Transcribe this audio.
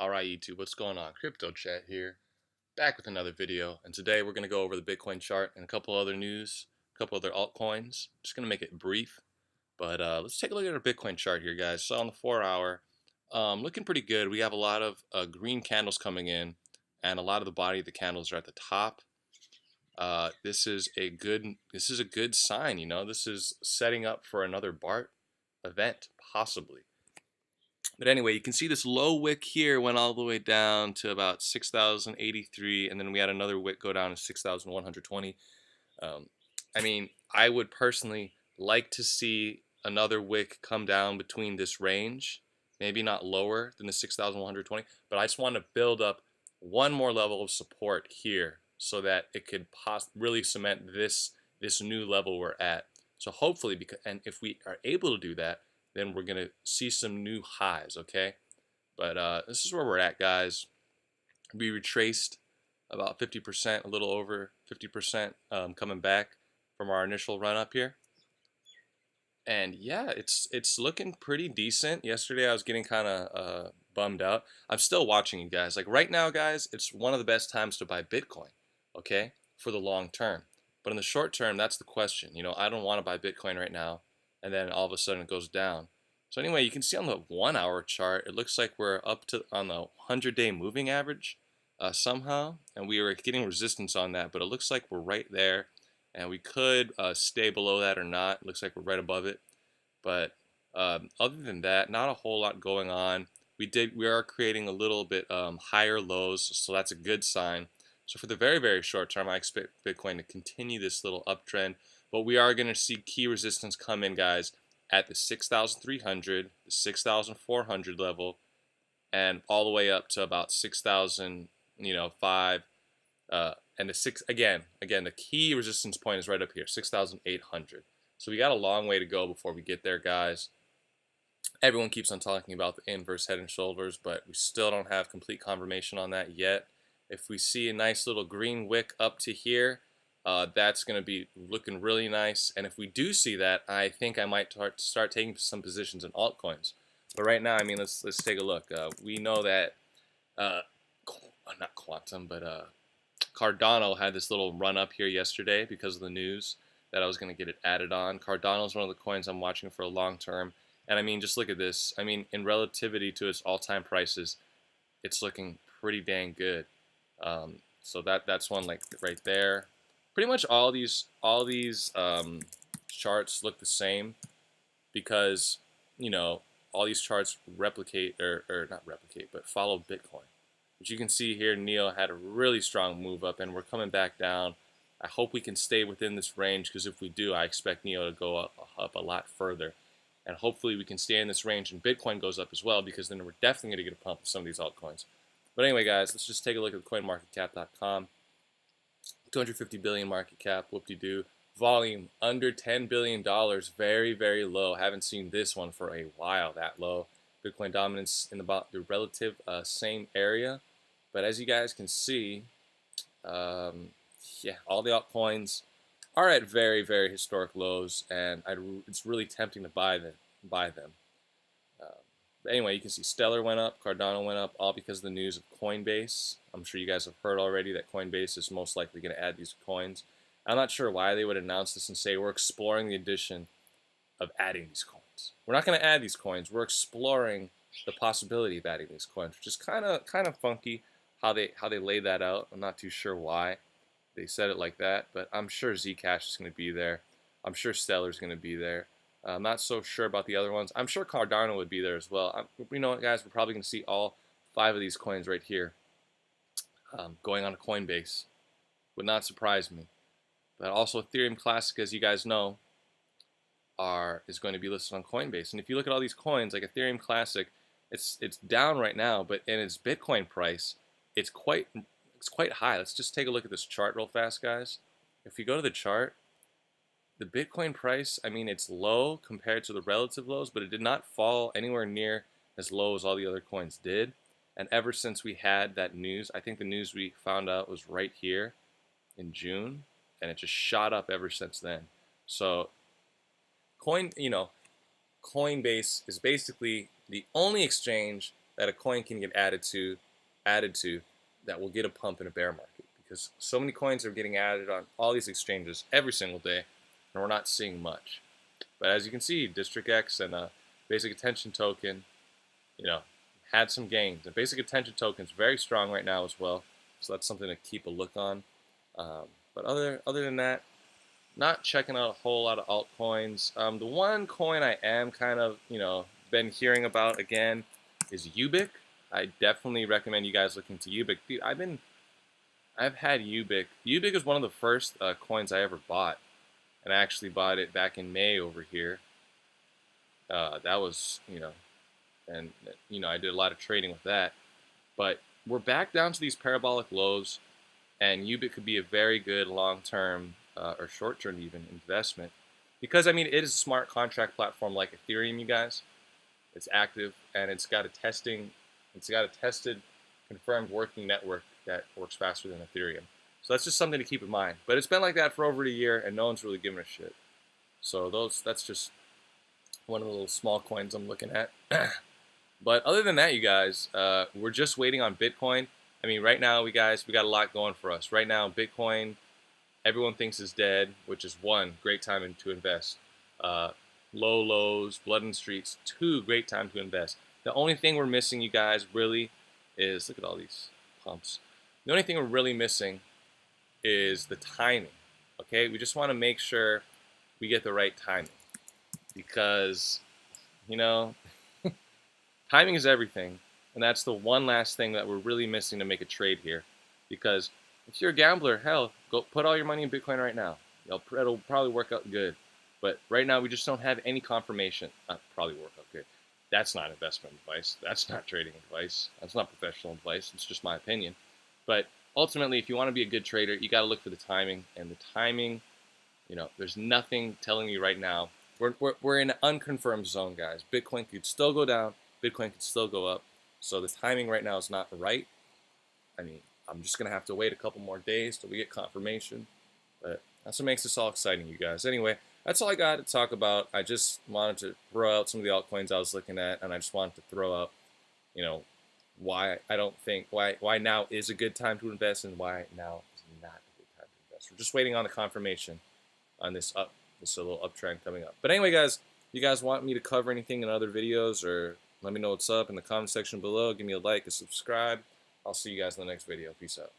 Alright YouTube, what's going on? Crypto Chat here, back with another video, and today we're going to go over the Bitcoin chart and a couple other news, a couple other altcoins. Just going to make it brief, but let's take a look at our Bitcoin chart here, guys. So on the 4 hour, looking pretty good. We have a lot of green candles coming in, and a lot of the body of the candles are at the top. This is a good sign, you know. This is setting up for another BART event, possibly. But anyway, you can see this low wick here went all the way down to about 6,083, and then we had another wick go down to 6,120. I mean, I would personally like to see another wick come down between this range, maybe not lower than the 6,120, but I just want to build up one more level of support here so that it could really cement this new level we're at. So hopefully, and if we are able to do that, then we're gonna see some new highs, okay? But this is where we're at, guys. We retraced about 50%, a little over 50%, coming back from our initial run up here. And yeah, it's looking pretty decent. Yesterday I was getting kind of bummed out. I'm still watching you guys. Like right now, guys, it's one of the best times to buy Bitcoin, okay, for the long term. But in the short term, that's the question. You know, I don't want to buy Bitcoin right now, and then all of a sudden it goes down. So anyway, you can see on the 1 hour chart, it looks like we're up to on the 100-day moving average somehow, and we were getting resistance on that, but it looks like we're right there, and we could stay below that or not. It looks like we're right above it, but other than that, not a whole lot going on. We are creating a little bit higher lows, so that's a good sign. So for the very, very short term, I expect Bitcoin to continue this little uptrend, but we are going to see key resistance come in, guys, at the 6,300, the 6,400 level, and all the way up to about 6,000, you know, 5, and the the key resistance point is right up here, 6,800. So we got a long way to go before we get there, guys. Everyone keeps on talking about the inverse head and shoulders, but we still don't have complete confirmation on that yet. If we see a nice little green wick up to here, that's going to be looking really nice. And if we do see that, I think I might start taking some positions in altcoins. But right now, I mean, let's take a look. We know that not Quantum, but Cardano had this little run up here yesterday because of the news that I was going to get it added on. Cardano is one of the coins I'm watching for a long term. And I mean, just look at this. I mean, in relativity to its all-time prices, it's looking pretty dang good. So that's one like right there. Pretty much all these charts look the same because, you know, all these charts replicate or not replicate, but follow Bitcoin. But you can see here, NEO had a really strong move up, and we're coming back down. I hope we can stay within this range, because if we do, I expect NEO to go up a lot further. And hopefully we can stay in this range and Bitcoin goes up as well, because then we're definitely going to get a pump with some of these altcoins. But anyway, guys, let's just take a look at coinmarketcap.com. 250 billion market cap, whoop-de-doo. Volume under $10 billion, very, very low. Haven't seen this one for a while, that low. Bitcoin dominance in about the relative same area. But as you guys can see, yeah, all the altcoins are at very, very historic lows, and it's really tempting to buy them. But anyway, you can see Stellar went up, Cardano went up, all because of the news of Coinbase. I'm sure you guys have heard already that Coinbase is most likely going to add these coins. I'm not sure why they would announce this and say we're exploring the addition of adding these coins. We're not going to add these coins. We're exploring the possibility of adding these coins, which is kind of funky how they lay that out. I'm not too sure why they said it like that, but I'm sure Zcash is going to be there. I'm sure Stellar is going to be there. I'm not so sure about the other ones. I'm sure Cardano would be there as well. You know what, guys? We're probably going to see all 5 of these coins right here going on a Coinbase. Would not surprise me. But also Ethereum Classic, as you guys know, is going to be listed on Coinbase. And if you look at all these coins, like Ethereum Classic, it's down right now, but in its Bitcoin price, it's quite high. Let's just take a look at this chart real fast, guys. If you go to the chart, the Bitcoin price, I mean, it's low compared to the relative lows, but it did not fall anywhere near as low as all the other coins did. And ever since we had that news, I think the news we found out was right here in June, and it just shot up ever since then. So Coinbase is basically the only exchange that a coin can get added to that will get a pump in a bear market, because so many coins are getting added on all these exchanges every single day, and we're not seeing much. But as you can see, District X and Basic Attention Token, you know, had some gains. And Basic Attention Token is very strong right now as well, so that's something to keep a look on. But other than that, not checking out a whole lot of altcoins. The one coin I am kind of, been hearing about again is Ubic. I definitely recommend you guys look into Ubic. Dude, I've had Ubic. Ubic is one of the first coins I ever bought, and I actually bought it back in May over here. That was, and I did a lot of trading with that. But we're back down to these parabolic lows, and Ubic could be a very good long-term or short-term even investment, because I mean it is a smart contract platform like Ethereum, you guys. It's active, and it's got a tested, confirmed working network that works faster than Ethereum. So that's just something to keep in mind. But it's been like that for over a year, and no one's really giving a shit. So that's just one of the little small coins I'm looking at. But other than that, you guys, we're just waiting on Bitcoin. I mean, right now, we got a lot going for us. Right now, Bitcoin, everyone thinks is dead, which is one, great time to invest. Low lows, blood in the streets, two, great time to invest. The only thing we're missing, you guys, really is, look at all these pumps. The only thing we're really missing is the timing, okay? We just want to make sure we get the right timing, because, timing is everything, and that's the one last thing that we're really missing to make a trade here. Because if you're a gambler, hell, go put all your money in Bitcoin right now. It'll probably work out good. But right now, we just don't have any confirmation. Probably work out good. That's not investment advice. That's not trading advice. That's not professional advice. It's just my opinion. But ultimately, if you want to be a good trader, you got to look for the timing. And the timing, there's nothing telling you right now. We're in an unconfirmed zone, guys. Bitcoin could still go down. Bitcoin could still go up. So the timing right now is not right. I mean, I'm just going to have to wait a couple more days till we get confirmation. But that's what makes this all exciting, you guys. Anyway, that's all I got to talk about. I just wanted to throw out some of the altcoins I was looking at, and I just wanted to throw out, why I don't think, why now is a good time to invest and why now is not a good time to invest. We're just waiting on the confirmation on this little uptrend coming up. But anyway, guys, you guys want me to cover anything in other videos, or let me know what's up in the comment section below. Give me a like, a subscribe. I'll see you guys in the next video. Peace out.